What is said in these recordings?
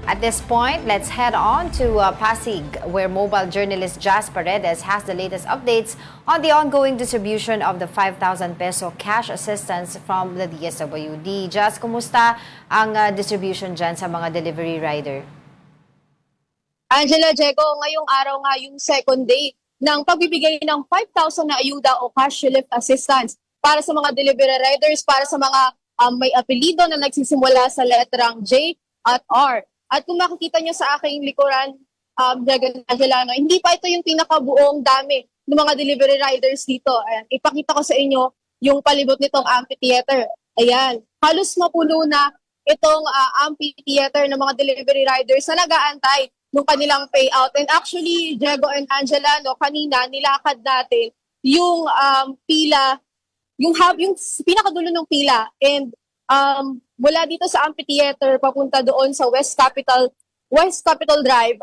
At this point, let's head on to Pasig, where mobile journalist Jazz Paredes has the latest updates on the ongoing distribution of the 5,000 peso cash assistance from the DSWD. Jazz, kumusta ang distribution dyan sa mga delivery rider? Angela, Diego, ngayong araw nga yung second day ng pagbibigay ng 5,000 na ayuda o cash relief assistance para sa mga delivery riders, para sa mga may apelido na nagsisimula sa letrang J at R. At kung makikita nyo sa aking likuran, Diego and Angela, hindi pa ito yung pinakabuong dami ng mga delivery riders dito. Ayan, ipakita ko sa inyo yung palibot nitong amphitheater. Ayan, halos mapuno na itong amphitheater ng mga delivery riders na nag-aantay ng kanilang payout. And actually, Diego and Angela, kanina nilakad natin yung pila, yung pinakadulo ng pila. And mula dito sa amphitheater papunta doon sa West Capitol Drive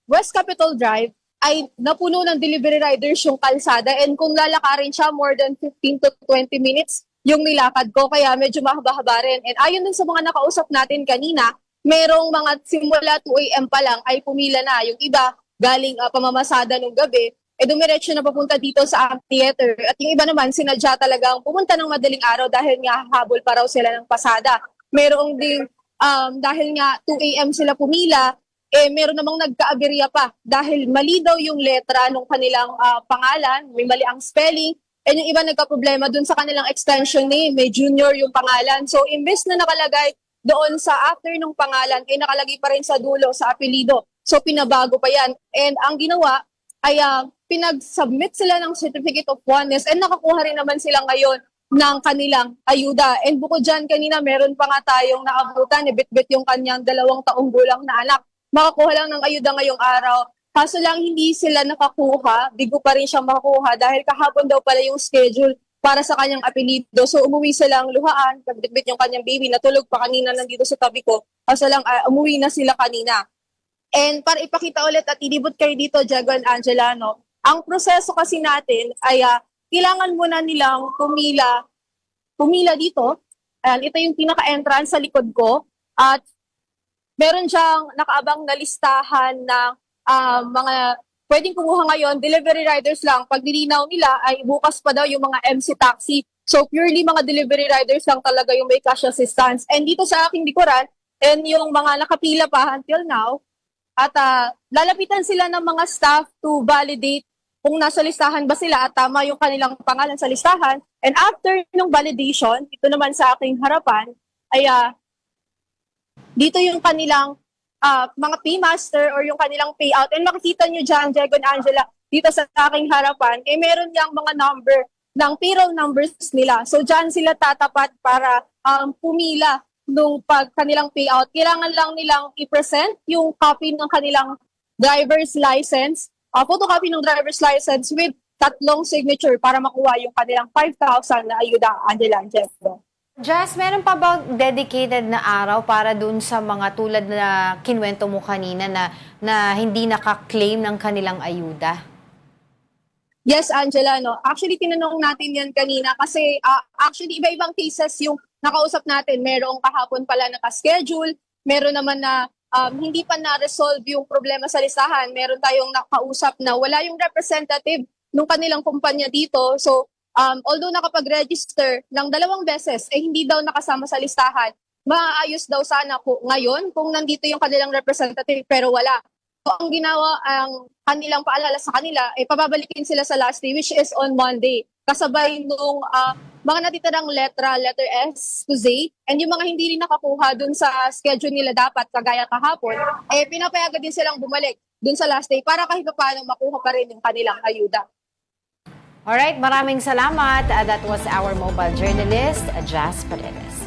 West Capitol Drive ay napuno ng delivery riders yung kalsada, and kung lalakarin siya more than 15 to 20 minutes yung nilakad ko, kaya medyo mahaba-haba rin. And ayon din sa mga nakausap natin kanina, merong mga simula 2 AM pa lang ay pumila na. Yung iba galing pamamasada nung gabi, dumiretso na papunta dito sa amphitheater. At yung iba naman, sinadya talagang pumunta ng madaling araw dahil nga habol pa raw sila ng pasada. Merong ding, dahil nga 2 AM sila pumila, meron namang nagkaaberya pa dahil mali daw yung letra ng kanilang pangalan, may mali ang spelling, and yung iba nagka-problema dun sa kanilang extension name, may junior yung pangalan. So, imbes na nakalagay doon sa after ng pangalan, nakalagay pa rin sa dulo, sa apelido. So, pinabago pa yan. And ang ginawa ay pinag-submit sila ng Certificate of Oneness, and nakakuha rin naman sila ngayon ng kanilang ayuda. And bukod dyan, kanina meron pa nga tayong naabutan, bit-bit yung kanyang 2 taong gulang na anak. Makakuha lang ng ayuda ngayong araw. Kaso lang hindi sila nakakuha, bigo pa rin siyang makakuha dahil kahapon daw pala yung schedule para sa kanyang apelido. So umuwi silang luhaan, bit-bit yung kanyang baby, natulog pa kanina nandito sa tabi ko. Kaso lang umuwi na sila kanina. And para ipakita ulit at ilibot kayo dito, Diego and Angela, ang proseso kasi natin ay kailangan muna nilang pumila dito. Ayan, ito yung pinaka-entrance sa likod ko. At meron siyang nakaabang na listahan ng mga pwedeng kumuha ngayon. Delivery riders lang. Pag nilinaw nila ay bukas pa daw yung mga MC taxi. So purely mga delivery riders lang talaga yung may cash assistance. And dito sa aking likuran, and yung mga nakapila pa until now, at lalapitan sila ng mga staff to validate kung nasa listahan ba sila at tama yung kanilang pangalan sa listahan. And after nung validation, ito naman sa aking harapan, ay dito yung kanilang mga paymaster or yung kanilang payout. And makikita nyo dyan, Diego and Angela, dito sa aking harapan, meron yung mga number ng payroll numbers nila. So dyan sila tatapat para pumila nung kanilang payout. Kailangan lang nilang i-present yung copy ng kanilang driver's license, photocopy ng driver's license with 3 signature para makuha yung kanilang 5,000 na ayuda, Angela and Jeffro. Jazz, meron pa bang dedicated na araw para dun sa mga tulad na kinwento mo kanina na hindi naka-claim ng kanilang ayuda? Yes, Angela, actually tinanong natin yan kanina kasi actually iba-ibang cases yung nakausap natin. Merong kahapon pala naka-schedule, meron naman na hindi pa na-resolve yung problema sa listahan. Meron tayong nakausap na wala yung representative ng kanilang kumpanya dito. So, although nakapag-register ng 2 beses, hindi daw nakasama sa listahan, maayos daw sana ngayon kung nandito yung kanilang representative, pero wala. So, ang ginawa, ang kanilang paalala sa kanila, pababalikin sila sa last day, which is on Monday. Kasabay nung mga natitirang letter S to Z, and yung mga hindi rin nakakuha dun sa schedule nila dapat, kagaya kahapon, pinapayagan din silang bumalik dun sa last day para kahit paano makuha pa rin yung kanilang ayuda. Alright, maraming salamat. That was our mobile journalist, Jazz Paredes.